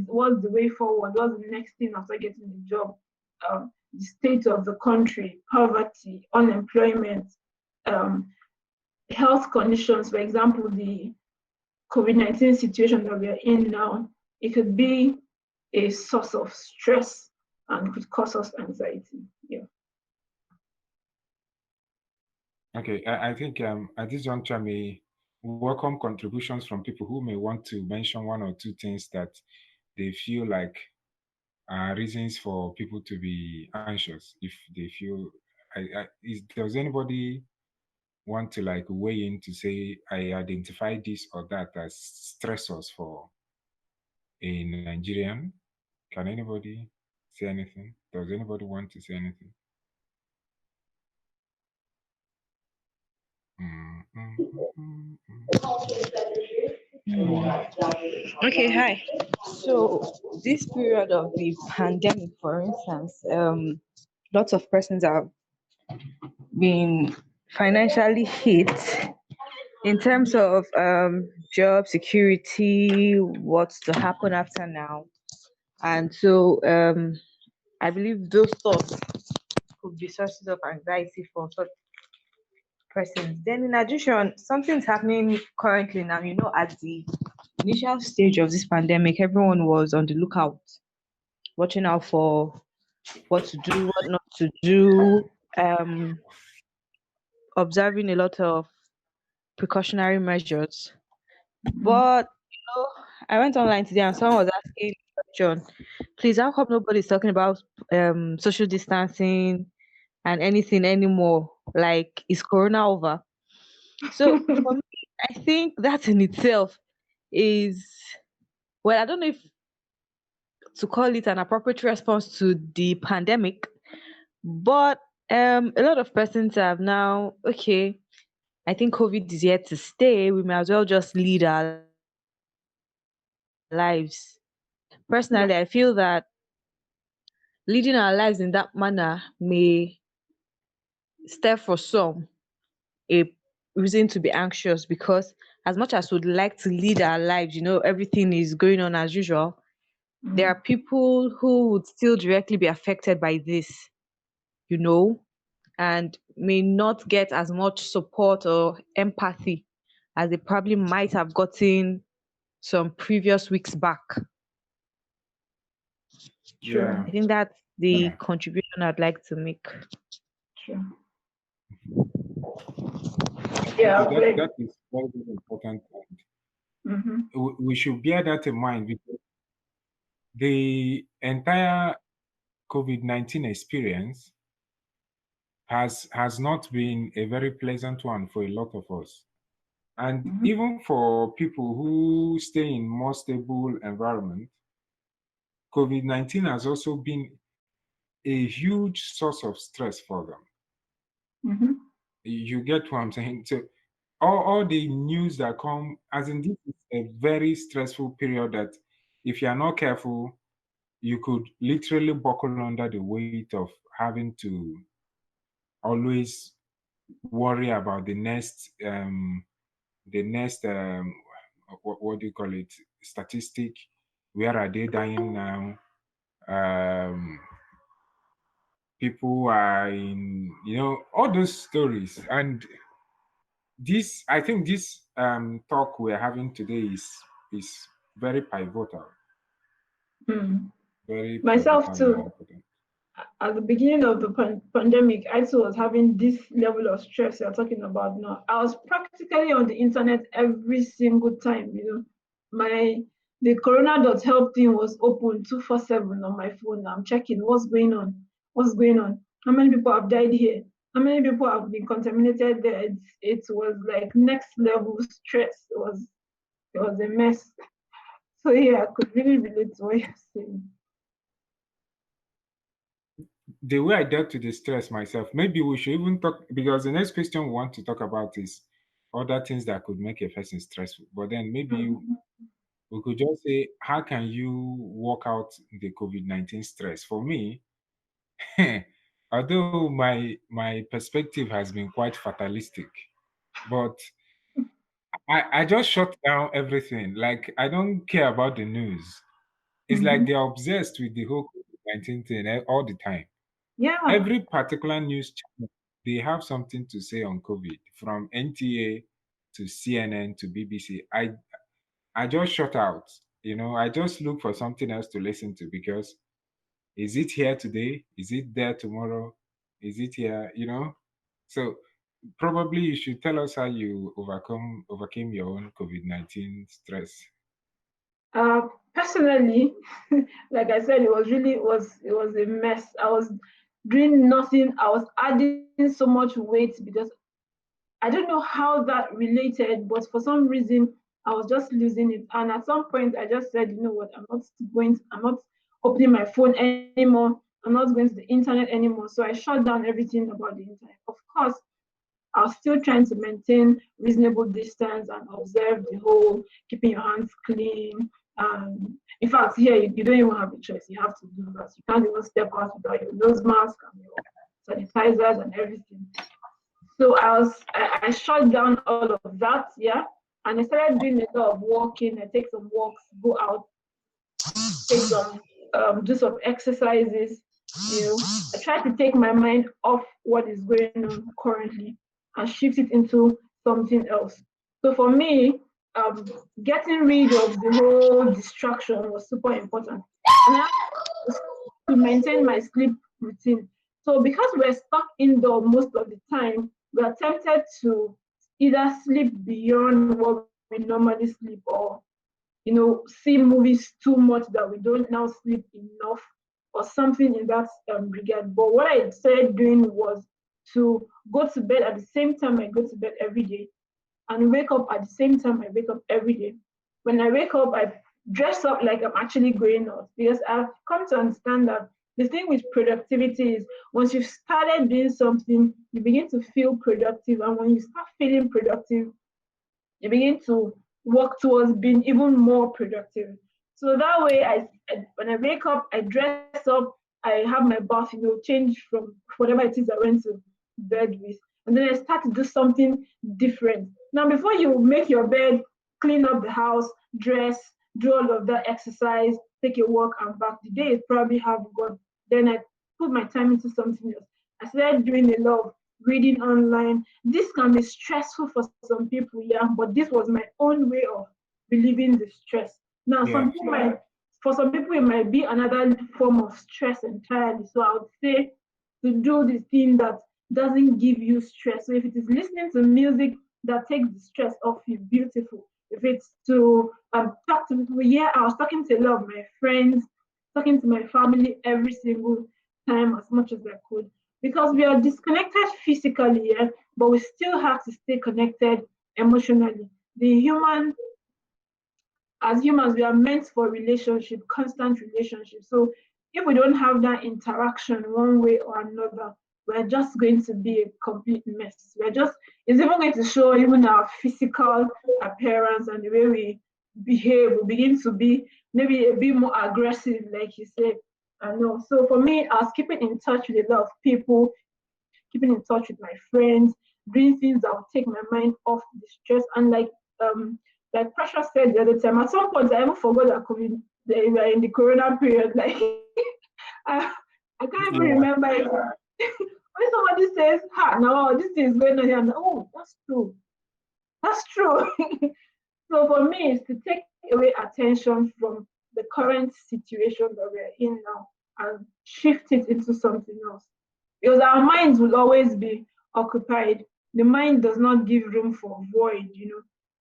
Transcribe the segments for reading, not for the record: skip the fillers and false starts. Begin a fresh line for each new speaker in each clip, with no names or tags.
what's the way forward, what's the next thing after getting the job, the state of the country, poverty, unemployment, health conditions. For example, the COVID-19 situation that we are in now, it could be a source of stress and could cause us anxiety. Yeah.
Okay, I think at this juncture, may welcome contributions from people who may want to mention one or two things that they feel like are reasons for people to be anxious. If they feel, does anybody want to like weigh in to say I identify this or that as stressors for a Nigerian? Can anybody say anything? Does anybody want to say anything?
Okay, hi. So this period of the pandemic, for instance, lots of persons have been financially hit in terms of job security, what's to happen after now. And so I believe those thoughts could be sources of anxiety for such persons. Then in addition, something's happening currently now, at the initial stage of this pandemic, everyone was on the lookout, watching out for what to do, what not to do, observing a lot of precautionary measures. But I went online today and someone was asking the question, please, how come nobody's talking about social distancing and anything anymore? Like, is Corona over? So for me, I think that in itself is, well, I don't know if to call it an appropriate response to the pandemic, but a lot of persons have now, okay, I think COVID is here to stay. We may as well just lead our lives.
Yeah.
Personally, I feel that leading our lives in that manner may stir for some a reason to be anxious, because as much as we'd like to lead our lives, everything is going on as usual, there are people who would still directly be affected by this, you know, and may not get as much support or empathy as they probably might have gotten some previous weeks back.
Sure.
Yeah.
I think that's the
Yeah.
contribution I'd like to make.
Sure.
Thank
Yeah,
you.
I
That
agree.
that is very, very important.
Mm-hmm.
We should bear that in mind because the entire COVID-19 experience has not been a very pleasant one for a lot of us. And
Mm-hmm.
even for people who stay in more stable environment, COVID-19 has also been a huge source of stress for them.
Mm-hmm.
You get what I'm saying? So all the news that come, as in this is a very stressful period that if you are not careful, you could literally buckle under the weight of having to always worry about the next what do you call it, statistic, where are they dying now, um people are in, all those stories. And this, I think this talk we're having today is very pivotal,
Mm.
very
Myself
pivotal and
too.
important.
At the beginning of the pandemic, I too was having this level of stress you're talking about now. I was practically on the internet every single time. My the Corona.help thing was open 247 on my phone. I'm checking what's going on, how many people have died here, how many people have been contaminated there. It was like next level stress. It was a mess. So yeah, I could really relate to what you're saying.
The way I dealt with the stress myself, maybe we should even talk, because the next question we want to talk about is other things that could make a person stressful. But then maybe
Mm.
we could just say, how can you work out the COVID-19 stress? For me, although my perspective has been quite fatalistic, but I just shut down everything. Like I don't care about the news. It's like they're obsessed with the whole COVID-19 thing all the time.
Yeah.
Every particular news channel, they have something to say on COVID, from NTA to CNN to BBC. I just shut out. I just look for something else to listen to, because is it here today? Is it there tomorrow? Is it here? So probably you should tell us how you overcame your own COVID-19 stress.
Personally, like I said, it was a mess. I was doing nothing. I was adding so much weight because I don't know how that related, but for some reason I was just losing it. And at some point I just said, you know what, I'm not opening my phone anymore. I'm not going to the internet anymore. So I shut down everything about the internet. Of course, I was still trying to maintain reasonable distance and observe the whole keeping your hands clean. In fact, here you don't even have a choice. You have to do that. You can't even step out without your nose mask and your sanitizers and everything. So I shut down all of that, yeah, and I started doing a lot of walking. I take some walks, go out, take some do some exercises. I try to take my mind off what is going on currently and shift it into something else. So for me, getting rid of the whole distraction was super important, and I had to maintain my sleep routine. So because we're stuck indoor most of the time, we are tempted to either sleep beyond what we normally sleep, or see movies too much that we don't now sleep enough, or something in that regard. But what I started doing was to go to bed at the same time I go to bed every day, and wake up at the same time I wake up every day. When I wake up, I dress up like I'm actually going out, because I've come to understand that the thing with productivity is, once you've started doing something, you begin to feel productive. And when you start feeling productive, you begin to work towards being even more productive. So that way, when I wake up, I dress up, I have my bath, change from whatever it is I went to bed with, and then I start to do something different. Now, before you make your bed, clean up the house, dress, do all of that exercise, take a walk, and back, the day is probably half gone. Then I put my time into something else. I started doing a lot of reading online. This can be stressful for some people, yeah, but this was my own way of relieving the stress. Now,
Yeah.
for some people, it might be another form of stress entirely. So I would say to do the thing that doesn't give you stress. So if it is listening to music that takes the stress off you, beautiful. If it's to talk to people, yeah, I was talking to a lot of my friends, talking to my family every single time as much as I could, because we are disconnected physically, yeah, but we still have to stay connected emotionally. As humans, we are meant for relationship, constant relationship. So if we don't have that interaction one way or another, we're just going to be a complete mess. It's even going to show even our physical appearance and the way we behave. We begin to be maybe a bit more aggressive, like you said. I know. So for me, I was keeping in touch with a lot of people, keeping in touch with my friends, doing things that would take my mind off the stress. And like Precious said the other time, at some point I even forgot that we were in the corona period. Like I, I can't even remember it. When somebody says, "Ha, no, this thing is going on here," I'm like, "Oh, that's true. That's true." So for me, it's to take away attention from the current situation that we're in now and shift it into something else. Because our minds will always be occupied. The mind does not give room for void.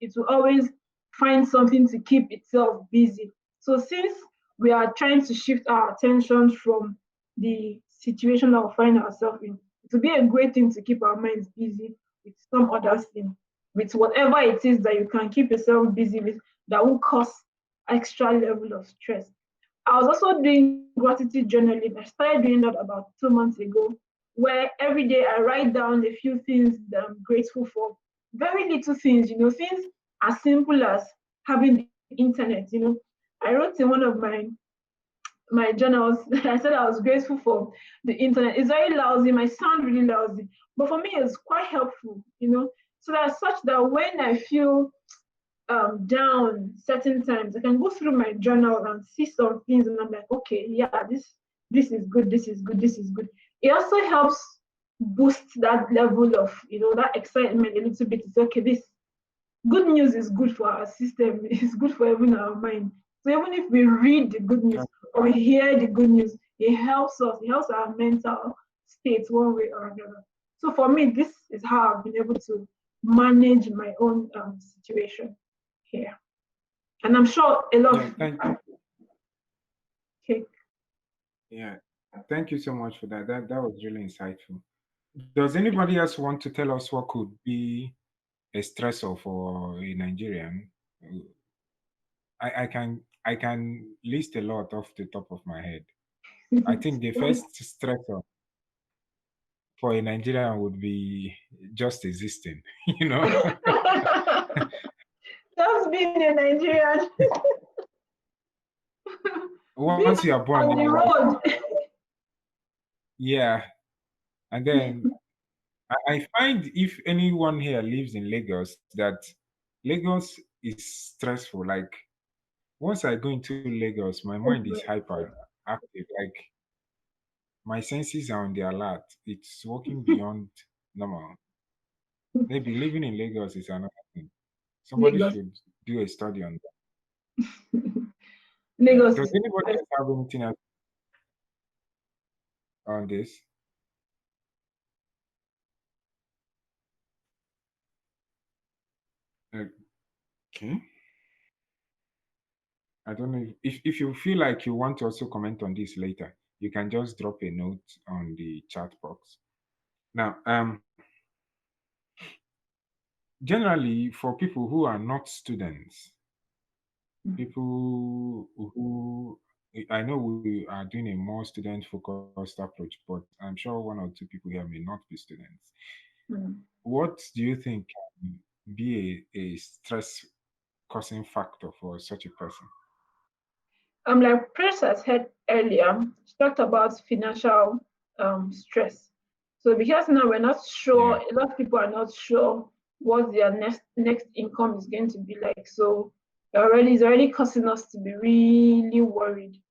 It will always find something to keep itself busy. So since we are trying to shift our attention from the situation that we find ourselves in, it will be a great thing to keep our minds busy with some other thing, with whatever it is that you can keep yourself busy with that will cause extra level of stress. I was also doing gratitude journaling. I started doing that about 2 months ago, where every day I write down a few things that I'm grateful for. Very little things, things as simple as having the internet. I wrote in one of my journals, I said I was grateful for the internet. It's very lousy, it might sound really lousy, but for me it's quite helpful, so that's such that when I feel down certain times, I can go through my journal and see some things, and I'm like, okay, yeah, this is good, this is good, this is good. It also helps boost that level of that excitement a little bit. It's okay, this good news is good for our system. It's good for even our mind. So even if we read the good news or we hear the good news, it helps us. It helps our mental state one way or another. So for me, this is how I've been able to manage my own situation here, and I'm sure a lot
Yeah,
of
thank you.
okay.
Yeah, thank you so much for that. That was really insightful. Does anybody else want to tell us what could be a stressor for a Nigerian? I can list a lot off the top of my head. I think the first stressor for a Nigerian would be just existing. You know,
Just being a Nigerian, being
once you are born,
on the
you're like,
road.
yeah. And then I find if anyone here lives in Lagos, that Lagos is stressful. Like once I go into Lagos, my mind is hyper active. Like my senses are on the alert. It's working beyond normal. Maybe living in Lagos is another thing. Somebody
Lagos,
should do a study on that. Yeah.
Lagos
Does
is
anybody else have anything else on this? Okay. I don't know if you feel like you want to also comment on this later, you can just drop a note on the chat box. Now, generally for people who are not students, people who I know we are doing a more student focused approach, but I'm sure one or two people here may not be students.
mm.
What do you think can be a stress causing factor for such a person?
Like Chris has said earlier, she talked about financial stress. So because now we're not sure,
Yeah,
a lot of people are not sure what their next income is going to be like. So it's already causing us to be really worried.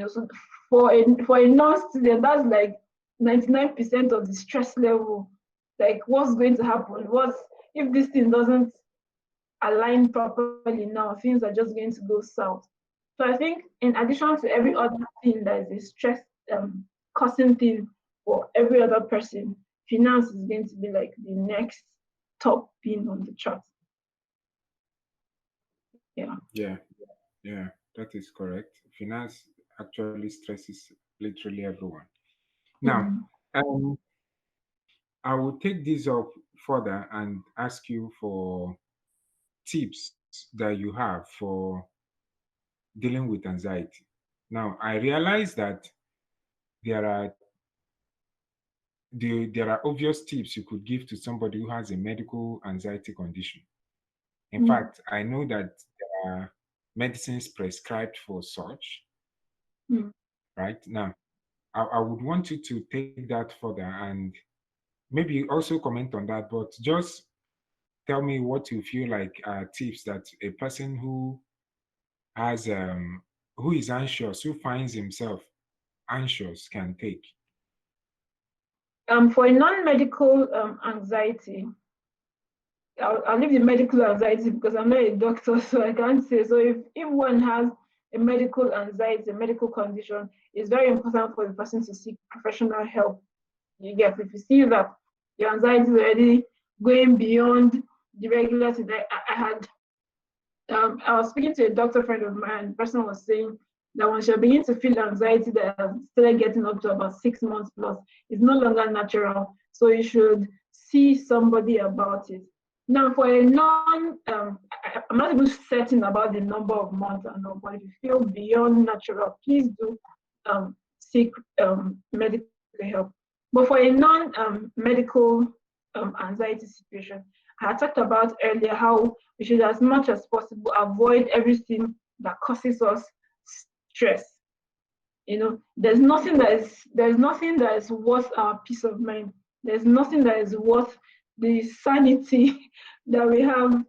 So for a non-student, that's like 99% of the stress level. Like what's going to happen? What if this thing doesn't align properly now? Things are just going to go south. So I think in addition to every other thing that is a stress causing thing for every other person, finance is going to be like the next top pin on the chart. Yeah.
yeah, yeah, that is correct. Finance actually stresses literally everyone. Now,
Mm.
um, I will take this up further and ask you for tips that you have for dealing with anxiety. Now, I realize that there are there are obvious tips you could give to somebody who has a medical anxiety condition. In
Mm.
fact, I know that there are medicines prescribed for such.
Mm.
Right now, I would want you to take that further and maybe also comment on that, but just tell me what you feel like are tips that a person has who is anxious, who finds himself anxious can take.
For a non-medical anxiety, I'll leave the medical anxiety because I'm not a doctor, so I can't say. So if one has a medical anxiety, a medical condition, it's very important for the person to seek professional help. You get, if you see that your anxiety is already going beyond the regular thing. I was speaking to a doctor friend of mine. The person was saying that when she begins to feel anxiety that has started getting up to about 6 months plus, it's no longer natural. So you should see somebody about it. Now, for a I'm not even certain about the number of months and all, but if you feel beyond natural, please do seek medical help. But for a non-medical anxiety situation, I talked about earlier how we should, as much as possible, avoid everything that causes us stress. There's nothing that is worth our peace of mind. There's nothing that is worth the sanity that we have